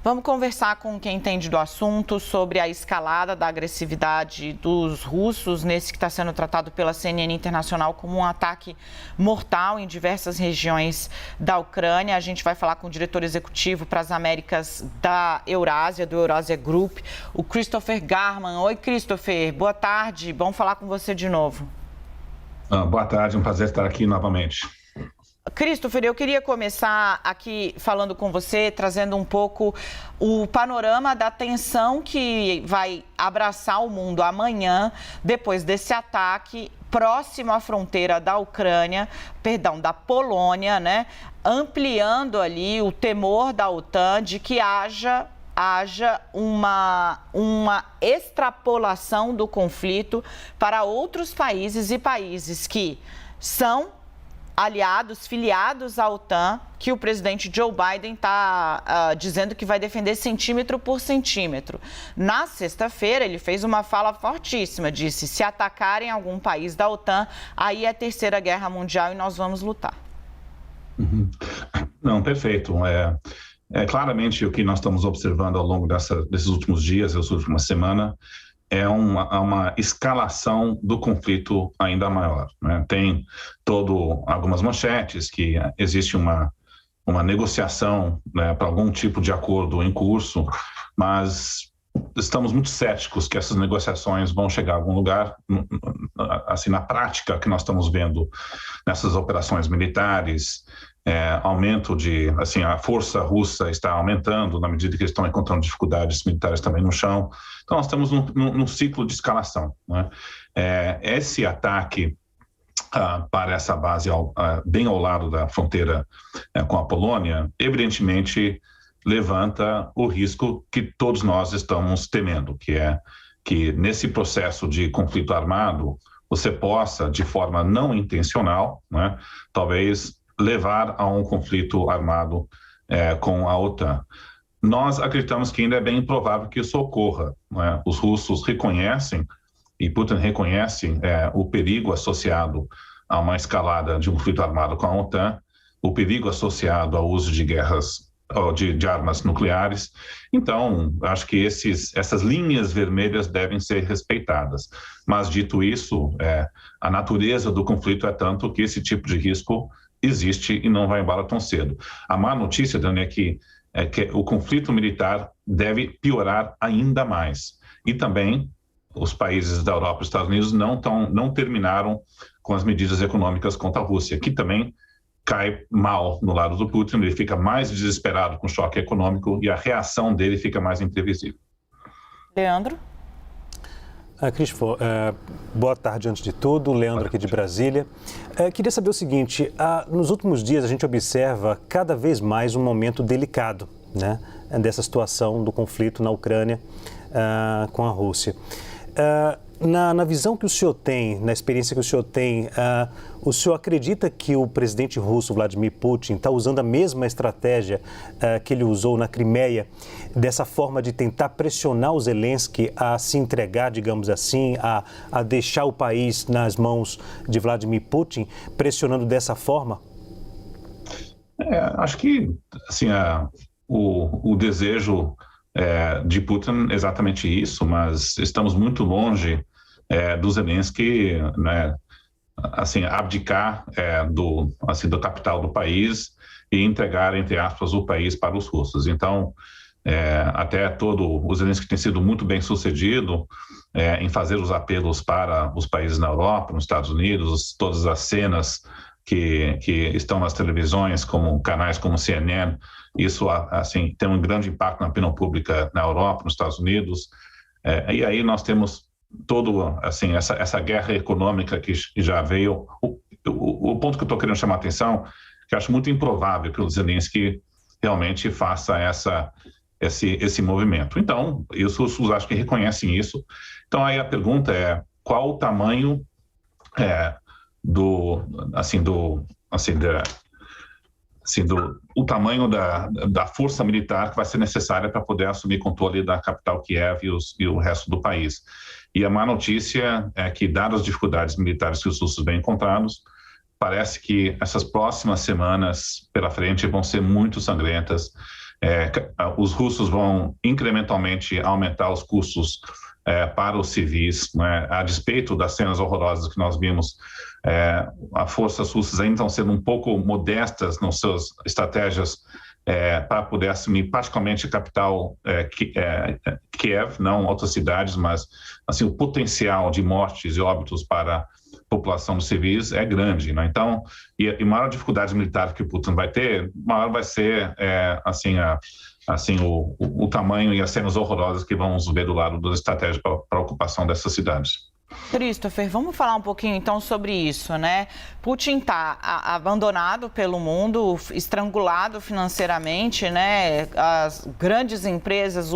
Vamos conversar com quem entende do assunto sobre a escalada da agressividade dos russos nesse que está sendo tratado pela CNN Internacional como um ataque mortal em diversas regiões da Ucrânia. A gente vai falar com o diretor executivo para as Américas da Eurásia, do Eurasia Group, o Christopher Garman. Oi, Christopher, boa tarde, bom falar com você de novo. Boa tarde, um prazer estar aqui novamente. Christopher, eu queria começar aqui falando com você, trazendo um pouco o panorama da tensão que vai abraçar o mundo amanhã, depois desse ataque próximo à fronteira da Ucrânia, da Polônia, né? Ampliando ali o temor da OTAN de que haja uma extrapolação do conflito para outros países e países que são aliados, filiados à OTAN, que o presidente Joe Biden está dizendo que vai defender centímetro por centímetro. Na sexta-feira, ele fez uma fala fortíssima, disse, se atacarem algum país da OTAN, aí é a Terceira Guerra Mundial e nós vamos lutar. Não, perfeito. Claramente o que nós estamos observando ao longo desses últimos dias, essa última semana, é uma escalação do conflito ainda maior, né? Tem algumas manchetes que existe uma negociação, né, para algum tipo de acordo em curso, mas estamos muito céticos que essas negociações vão chegar a algum lugar. Assim, na prática, que nós estamos vendo nessas operações militares, aumento a força russa está aumentando na medida que eles estão encontrando dificuldades militares também no chão. Então, nós estamos num ciclo de escalação, né? Esse ataque para essa base bem ao lado da fronteira com a Polônia, evidentemente levanta o risco que todos nós estamos temendo, que é que nesse processo de conflito armado, você possa, de forma não intencional, né, talvez levar a um conflito armado com a OTAN. Nós acreditamos que ainda é bem improvável que isso ocorra, né? Os russos reconhecem, e Putin reconhece o perigo associado a uma escalada de um conflito armado com a OTAN, o perigo associado ao uso de de armas nucleares. Então, acho que essas linhas vermelhas devem ser respeitadas. Mas, dito isso, a natureza do conflito é tanto que esse tipo de risco existe e não vai embora tão cedo. A má notícia, Dani, é que o conflito militar deve piorar ainda mais. E também os países da Europa e dos Estados Unidos não terminaram com as medidas econômicas contra a Rússia, que também cai mal no lado do Putin. Ele fica mais desesperado com o choque econômico e a reação dele fica mais imprevisível. Leandro? Christopher, boa tarde antes de tudo, Leandro aqui de Brasília. Queria saber o seguinte, nos últimos dias a gente observa cada vez mais um momento delicado, né, dessa situação do conflito na Ucrânia com a Rússia. Na visão que o senhor tem, na experiência que o senhor tem, o senhor acredita que o presidente russo, Vladimir Putin, está usando a mesma estratégia que ele usou na Crimeia, dessa forma de tentar pressionar o Zelensky a se entregar, digamos assim, a deixar o país nas mãos de Vladimir Putin, pressionando dessa forma? Acho que assim, o desejo de Putin exatamente isso, mas estamos muito longe do Zelensky, né, assim, abdicar do capital do país e entregar, entre aspas, o país para os russos. Então, até o Zelensky tem sido muito bem sucedido em fazer os apelos para os países na Europa, nos Estados Unidos, todas as cenas que estão nas televisões, como canais como CNN. Isso, assim, tem um grande impacto na opinião pública na Europa, nos Estados Unidos. E aí nós temos essa guerra econômica que já veio. O ponto que eu estou querendo chamar a atenção, que eu acho muito improvável que o Zelensky realmente faça esse movimento. Então, os russos acho que reconhecem isso. Então, aí a pergunta é, qual o tamanho o tamanho da força militar que vai ser necessária para poder assumir controle da capital Kiev e o resto do país. E a má notícia é que, dadas as dificuldades militares que os russos vêm encontrando, parece que essas próximas semanas pela frente vão ser muito sangrentas. os russos vão incrementalmente aumentar os custos para os civis, né? A despeito das cenas horrorosas que nós vimos, as forças russas ainda estão sendo um pouco modestas nas suas estratégias para poder assumir particularmente a capital Kiev, não outras cidades, mas assim, o potencial de mortes e óbitos para a população dos civis é grande, né? Então, e a maior dificuldade militar que o Putin vai ter, maior vai ser o tamanho e as cenas horrorosas que vamos ver do lado das estratégias para a ocupação dessas cidades. Christopher, vamos falar um pouquinho então sobre isso, né? Putin está abandonado pelo mundo, estrangulado financeiramente, né? As grandes empresas,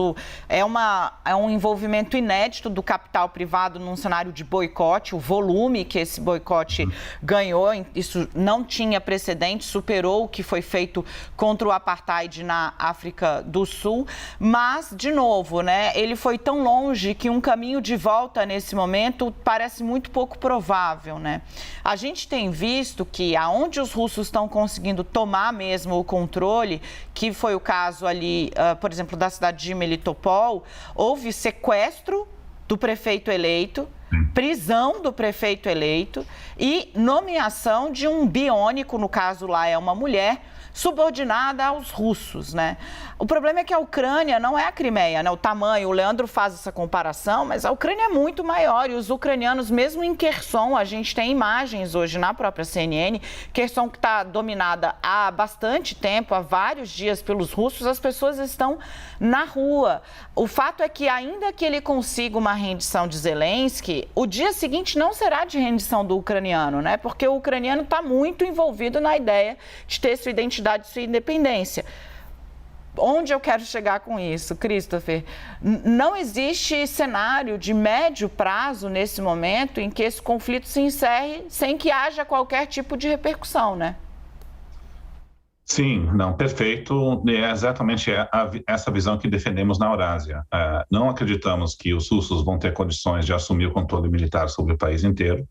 é um envolvimento inédito do capital privado num cenário de boicote, o volume que esse boicote ganhou, isso não tinha precedente, superou o que foi feito contra o apartheid na África do Sul, mas, de novo, né? Ele foi tão longe que um caminho de volta nesse momento parece muito pouco provável, né? A gente tem visto que aonde os russos estão conseguindo tomar mesmo o controle, que foi o caso ali, por exemplo, da cidade de Melitopol, houve sequestro do prefeito eleito, prisão do prefeito eleito e nomeação de um biônico, no caso lá é uma mulher, subordinada aos russos, né? O problema é que a Ucrânia não é a Crimeia, né? O tamanho, o Leandro faz essa comparação, mas a Ucrânia é muito maior e os ucranianos, mesmo em Kherson, a gente tem imagens hoje na própria CNN, Kherson que está dominada há bastante tempo, há vários dias pelos russos, as pessoas estão na rua. O fato é que ainda que ele consiga uma rendição de Zelensky, o dia seguinte não será de rendição do ucraniano, né? Porque o ucraniano está muito envolvido na ideia de ter sua identidade e sua independência. Onde eu quero chegar com isso, Christopher? Não existe cenário de médio prazo nesse momento em que esse conflito se encerre sem que haja qualquer tipo de repercussão, né? Sim, não, perfeito. É exatamente essa visão que defendemos na Eurásia. Não acreditamos que os russos vão ter condições de assumir o controle militar sobre o país inteiro.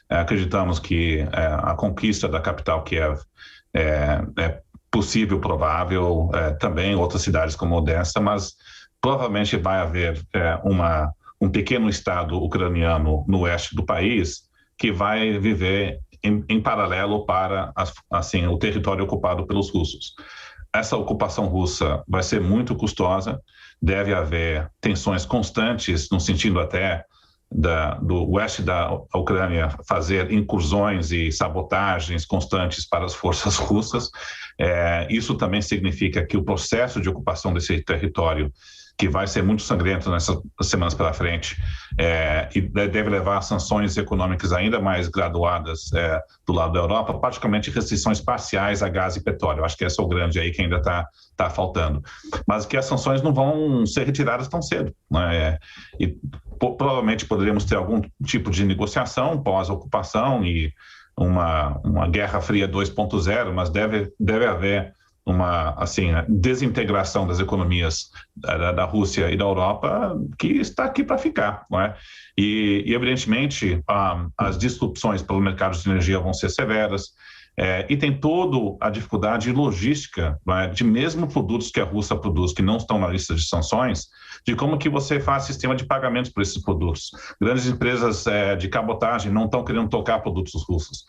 Acreditamos que a conquista da capital Kiev é possível, provável, também outras cidades como Odessa, mas provavelmente vai haver um pequeno estado ucraniano no oeste do país que vai viver em paralelo para o território ocupado pelos russos. Essa ocupação russa vai ser muito custosa, deve haver tensões constantes, no sentido até do oeste da Ucrânia fazer incursões e sabotagens constantes para as forças russas. Isso também significa que o processo de ocupação desse território, que vai ser muito sangrento nessas semanas pela frente, e deve levar a sanções econômicas ainda mais graduadas do lado da Europa, praticamente restrições parciais a gás e petróleo. Acho que esse é o grande aí que ainda está faltando. Mas que as sanções não vão ser retiradas tão cedo, né? E provavelmente poderíamos ter algum tipo de negociação pós-ocupação e uma Guerra Fria 2.0, mas deve haver uma desintegração das economias da Rússia e da Europa que está aqui para ficar, não é? E evidentemente as disrupções pelo mercado de energia vão ser severas, e tem toda a dificuldade logística, não é? De mesmo produtos que a Rússia produz que não estão na lista de sanções, de como que você faz sistema de pagamentos por esses produtos. Grandes empresas de cabotagem não estão querendo tocar produtos russos.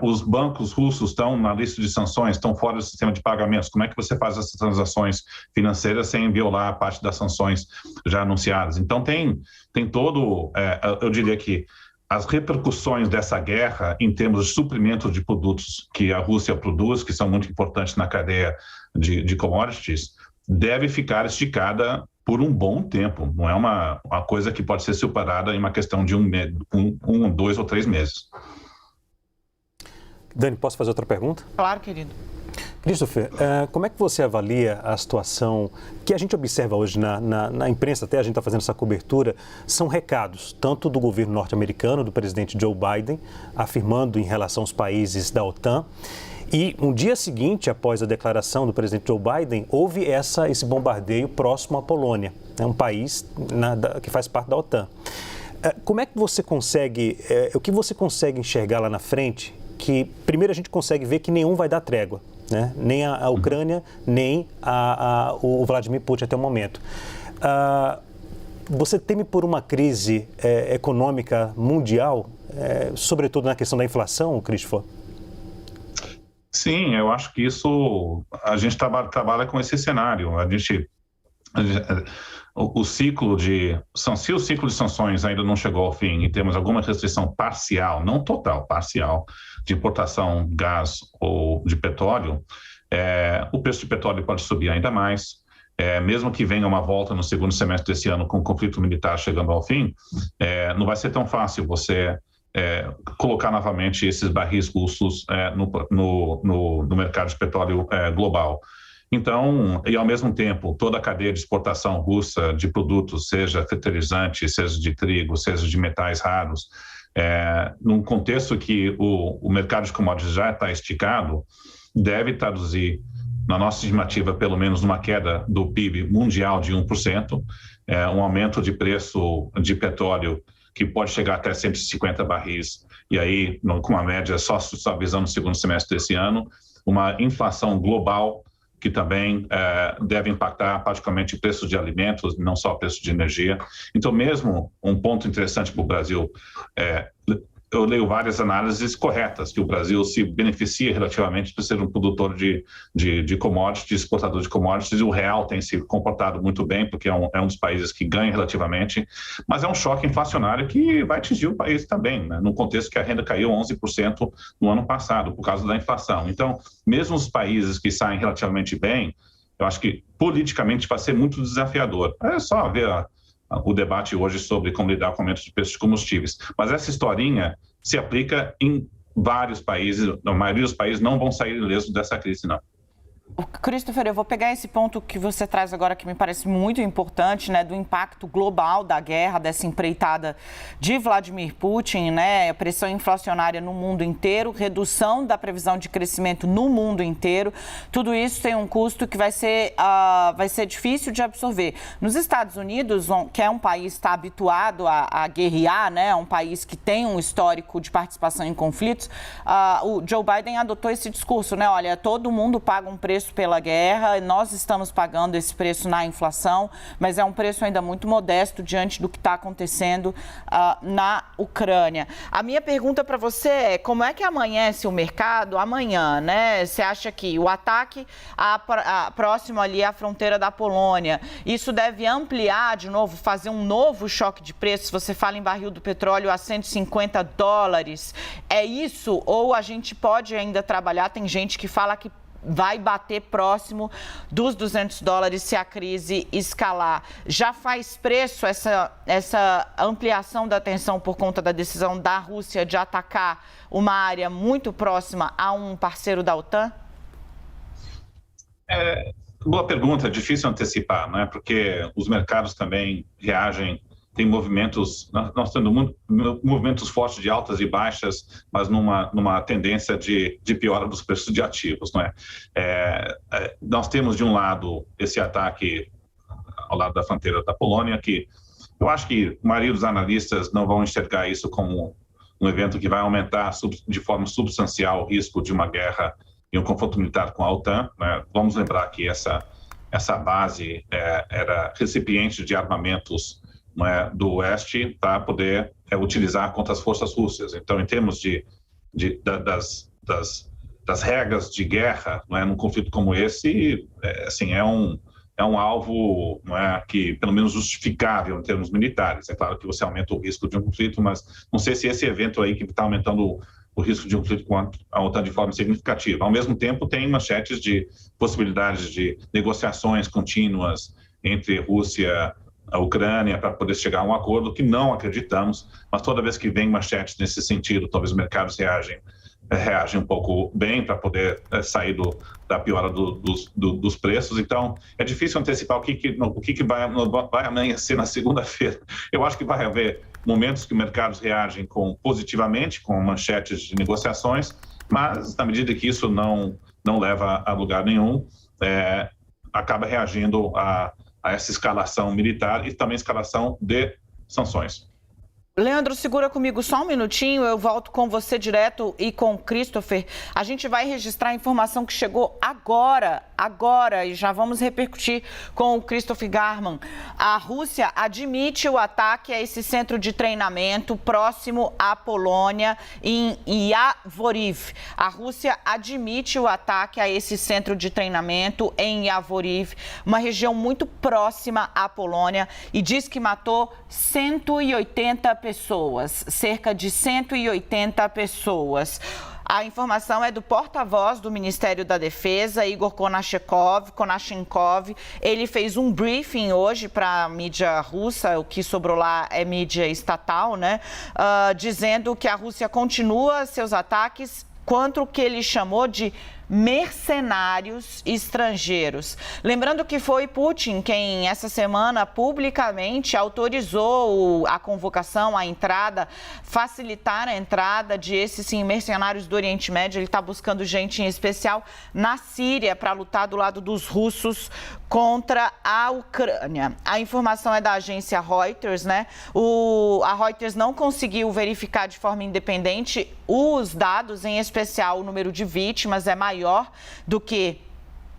Os bancos russos estão na lista de sanções, estão fora do sistema de pagamentos. Como é que você faz essas transações financeiras sem violar a parte das sanções já anunciadas? Então tem todo, eu diria que as repercussões dessa guerra em termos de suprimento de produtos que a Rússia produz, que são muito importantes na cadeia de commodities, deve ficar esticada por um bom tempo. Não é uma coisa que pode ser superada em uma questão de 2 ou 3 meses. Dani, posso fazer outra pergunta? Claro, querido. Christopher, como é que você avalia a situação que a gente observa hoje na imprensa, até a gente está fazendo essa cobertura, são recados tanto do governo norte-americano, do presidente Joe Biden, afirmando em relação aos países da OTAN, e um dia seguinte, após a declaração do presidente Joe Biden, houve esse bombardeio próximo à Polônia, um país que faz parte da OTAN. Como é que você consegue, o que você consegue enxergar lá na frente, que primeiro a gente consegue ver que nenhum vai dar trégua? né? Nem a Ucrânia, nem o Vladimir Putin até o momento. Você teme por uma crise econômica mundial, sobretudo na questão da inflação, Christopher? Sim, eu acho que isso, a gente trabalha com esse cenário. O ciclo se o ciclo de sanções ainda não chegou ao fim e temos alguma restrição parcial, não total, parcial, de importação de gás ou de petróleo, o preço de petróleo pode subir ainda mais. Mesmo que venha uma volta no segundo semestre desse ano com o conflito militar chegando ao fim, não vai ser tão fácil você colocar novamente esses barris russos no mercado de petróleo global. Então, e ao mesmo tempo, toda a cadeia de exportação russa de produtos, seja fertilizante, seja de trigo, seja de metais raros, num contexto que o mercado de commodities já está esticado, deve traduzir, na nossa estimativa, pelo menos numa queda do PIB mundial de 1%, um aumento de preço de petróleo que pode chegar até 150 barris, e aí, com uma média só visando o segundo semestre desse ano, uma inflação global que também deve impactar praticamente o preço de alimentos, não só o preço de energia. Então, mesmo um ponto interessante para o Brasil, eu leio várias análises corretas, que o Brasil se beneficia relativamente por ser um produtor de commodities, exportador de commodities, e o real tem se comportado muito bem, porque é um dos países que ganha relativamente, mas é um choque inflacionário que vai atingir o país também, né? Num contexto que a renda caiu 11% no ano passado, por causa da inflação. Então, mesmo os países que saem relativamente bem, eu acho que politicamente vai ser muito desafiador. É só ver o debate hoje sobre como lidar com o aumento de preços de combustíveis. Mas essa historinha se aplica em vários países, a maioria dos países não vão sair ilesos dessa crise, não. Christopher, eu vou pegar esse ponto que você traz agora, que me parece muito importante, né, do impacto global da guerra, dessa empreitada de Vladimir Putin, né, a pressão inflacionária no mundo inteiro, redução da previsão de crescimento no mundo inteiro. Tudo isso tem um custo que vai ser difícil de absorver. Nos Estados Unidos, que é um país que está habituado a guerrear, né, um país que tem um histórico de participação em conflitos, o Joe Biden adotou esse discurso, né, olha, todo mundo paga um preço pela guerra, nós estamos pagando esse preço na inflação, mas é um preço ainda muito modesto diante do que está acontecendo na Ucrânia. A minha pergunta para você é, como é que amanhece o mercado amanhã, né? Você acha que o ataque próximo ali à fronteira da Polônia, isso deve ampliar de novo, fazer um novo choque de preços? Você fala em barril do petróleo a $150, é isso? Ou a gente pode ainda trabalhar, tem gente que fala que vai bater próximo dos $200 se a crise escalar. Já faz preço essa ampliação da tensão por conta da decisão da Rússia de atacar uma área muito próxima a um parceiro da OTAN? Boa pergunta, difícil antecipar, né? Porque os mercados também reagem. Tem movimentos, nós temos movimentos fortes de altas e baixas, mas numa tendência de piora dos preços de ativos, não é? Nós temos, de um lado, esse ataque ao lado da fronteira da Polônia, que eu acho que a maioria dos analistas não vão enxergar isso como um evento que vai aumentar de forma substancial o risco de uma guerra e um confronto militar com a OTAN, né? Vamos lembrar que essa base era recipiente de armamentos, do Oeste, para poder utilizar contra as forças russas. Então, em termos das regras de guerra, num conflito como esse, assim, é um alvo, que pelo menos justificável em termos militares. É claro que você aumenta o risco de um conflito, mas não sei se esse evento aí que está aumentando o risco de um conflito com a OTAN de forma significativa. Ao mesmo tempo, tem manchetes de possibilidades de negociações contínuas entre Rússia a Ucrânia para poder chegar a um acordo, que não acreditamos, mas toda vez que vem manchetes nesse sentido, talvez os mercados reagem um pouco bem para poder sair da piora dos preços. Então, é difícil antecipar o que vai amanhecer na segunda-feira. Eu acho que vai haver momentos que os mercados reagem positivamente, com manchetes de negociações, mas na medida que isso não leva a lugar nenhum, acaba reagindo a essa escalação militar e também escalação de sanções. Leandro, segura comigo só um minutinho, eu volto com você direto e com o Christopher. A gente vai registrar a informação que chegou agora, e já vamos repercutir com o Christopher Garman. A Rússia admite o ataque a esse centro de treinamento próximo à Polônia, em Yavoriv. A Rússia admite o ataque a esse centro de treinamento em Yavoriv, uma região muito próxima à Polônia, e diz que matou 180 pessoas, cerca de 180 pessoas. A informação é do porta-voz do Ministério da Defesa, Igor Konashenkov. Ele fez um briefing hoje para a mídia russa, o que sobrou lá é mídia estatal, né? Dizendo que a Rússia continua seus ataques contra o que ele chamou de mercenários estrangeiros. Lembrando que foi Putin quem, essa semana, publicamente autorizou a convocação, a entrada, facilitar a entrada de esses, sim, mercenários do Oriente Médio. Ele está buscando gente, em especial, na Síria, para lutar do lado dos russos contra a Ucrânia. A informação é da agência Reuters, né? A Reuters não conseguiu verificar de forma independente os dados, em especial o número de vítimas é maior do que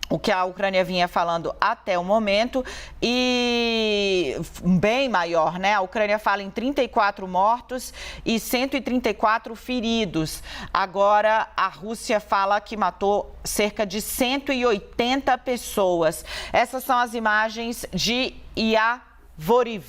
o que a Ucrânia vinha falando até o momento, e bem maior, né? A Ucrânia fala em 34 mortos e 134 feridos. Agora, a Rússia fala que matou cerca de 180 pessoas. Essas são as imagens de Yavoriv.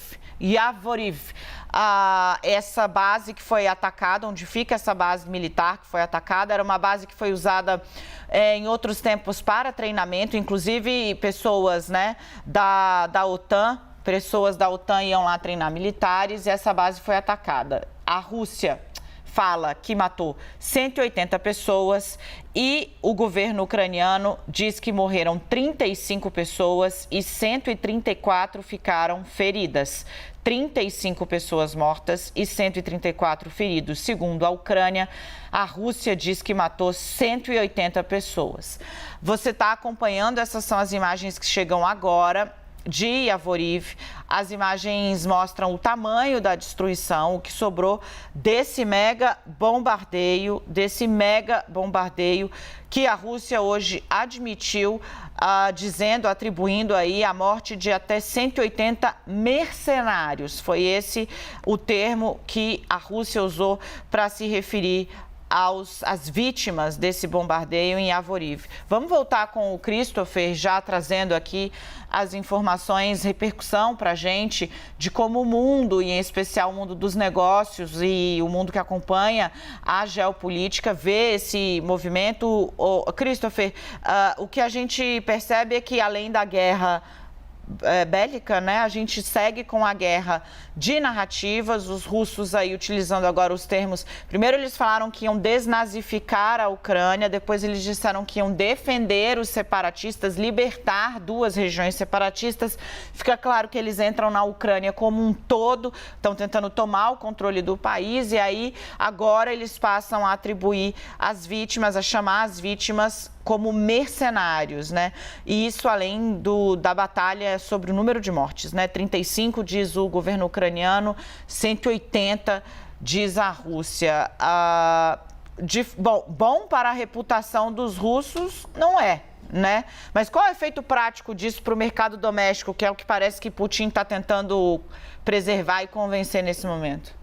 Essa base que foi atacada, onde fica essa base militar que foi atacada, era uma base que foi usada em outros tempos para treinamento, inclusive pessoas, né, da OTAN, pessoas da OTAN iam lá treinar militares, e essa base foi atacada. A Rússia fala que matou 180 pessoas e o governo ucraniano diz que morreram 35 pessoas e 134 ficaram feridas. 35 pessoas mortas e 134 feridos. Segundo a Ucrânia, a Rússia diz que matou 180 pessoas. Você está acompanhando, essas são as imagens que chegam agora de Yavoriv. As imagens mostram o tamanho da destruição, o que sobrou desse mega bombardeio que a Rússia hoje admitiu, atribuindo aí a morte de até 180 mercenários. Foi esse o termo que a Rússia usou para se referir às vítimas desse bombardeio em Yavoriv. Vamos voltar com o Christopher, já trazendo aqui as informações, repercussão para a gente de como o mundo, e em especial o mundo dos negócios e o mundo que acompanha a geopolítica, vê esse movimento. Christopher, o que a gente percebe é que, além da guerra bélica, né, a gente segue com a guerra de narrativas, os russos aí utilizando agora os termos. Primeiro eles falaram que iam desnazificar a Ucrânia, depois eles disseram que iam defender os separatistas, libertar duas regiões separatistas. Fica claro que eles entram na Ucrânia como um todo, estão tentando tomar o controle do país, e aí agora eles passam a atribuir as vítimas, a chamar as vítimas como mercenários, né? E isso além da batalha sobre o número de mortes, né? 35 diz o governo ucraniano, 180 diz a Rússia. Bom para a reputação dos russos não é, né? Mas qual é o efeito prático disso para o mercado doméstico, que é o que parece que Putin está tentando preservar e convencer nesse momento?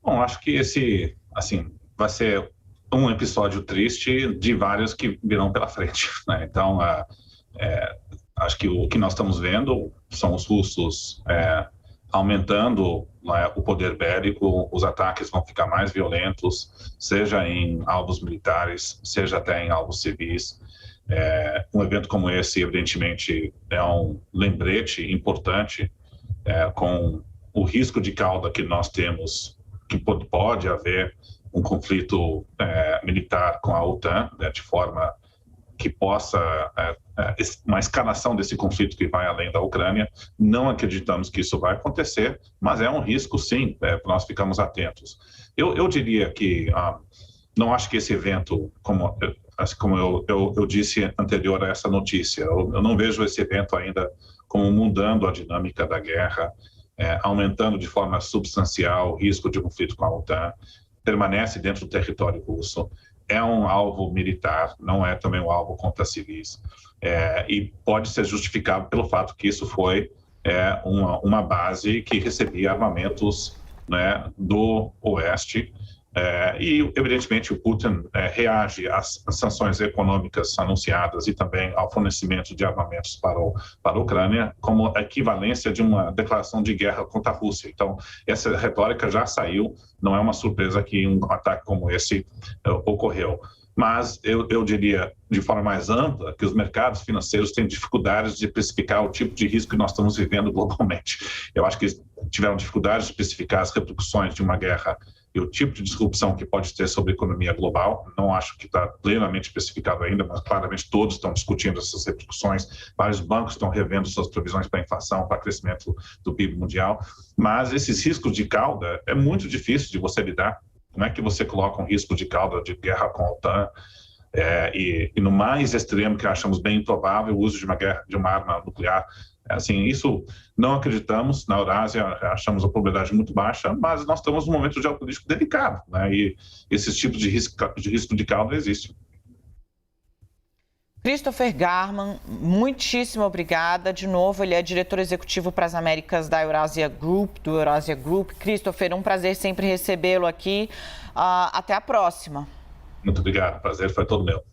Bom, acho que esse, assim, vai ser um episódio triste de vários que virão pela frente, né? Então, acho que o que nós estamos vendo são os russos aumentando, né, o poder bélico, os ataques vão ficar mais violentos, seja em alvos militares, seja até em alvos civis. Um evento como esse, evidentemente, é um lembrete importante com o risco de cauda que nós temos, que pode haver um conflito militar com a OTAN, né, de forma que possa uma escalação desse conflito que vai além da Ucrânia. Não acreditamos que isso vai acontecer, mas é um risco, sim, nós ficamos atentos. Eu diria que não acho que esse evento, como eu disse anterior a essa notícia, eu não vejo esse evento ainda como mudando a dinâmica da guerra. aumentando de forma substancial o risco de conflito com a OTAN, permanece dentro do território russo, é um alvo militar, não é também um alvo contra civis, e pode ser justificado pelo fato que isso foi uma base que recebia armamentos, né, do Oeste, e, evidentemente, o Putin reage às sanções econômicas anunciadas e também ao fornecimento de armamentos para a Ucrânia como equivalência de uma declaração de guerra contra a Rússia. Então, essa retórica já saiu, não é uma surpresa que um ataque como esse ocorreu. Mas eu diria, de forma mais ampla, que os mercados financeiros têm dificuldades de precificar o tipo de risco que nós estamos vivendo globalmente. Eu acho que eles tiveram dificuldades de precificar as repercussões de uma guerra e o tipo de disrupção que pode ter sobre a economia global. Não acho que está plenamente especificado ainda, mas claramente todos estão discutindo essas repercussões. Vários bancos estão revendo suas previsões para a inflação, para o crescimento do PIB mundial. Mas esses riscos de cauda é muito difícil de você lidar. Como é que você coloca um risco de cauda de guerra com a OTAN? E no mais extremo, que achamos bem improvável, o uso de uma arma nuclear. Assim, isso não acreditamos. Na Eurásia, achamos a probabilidade muito baixa, mas nós estamos num momento geopolítico delicado, né? E esses tipos de risco de cauda existem. Christopher Garman, muitíssimo obrigada. De novo, ele é diretor executivo para as Américas da Eurasia Group, do Eurasia Group. Christopher, um prazer sempre recebê-lo aqui. Até a próxima. Muito obrigado, o prazer foi todo meu.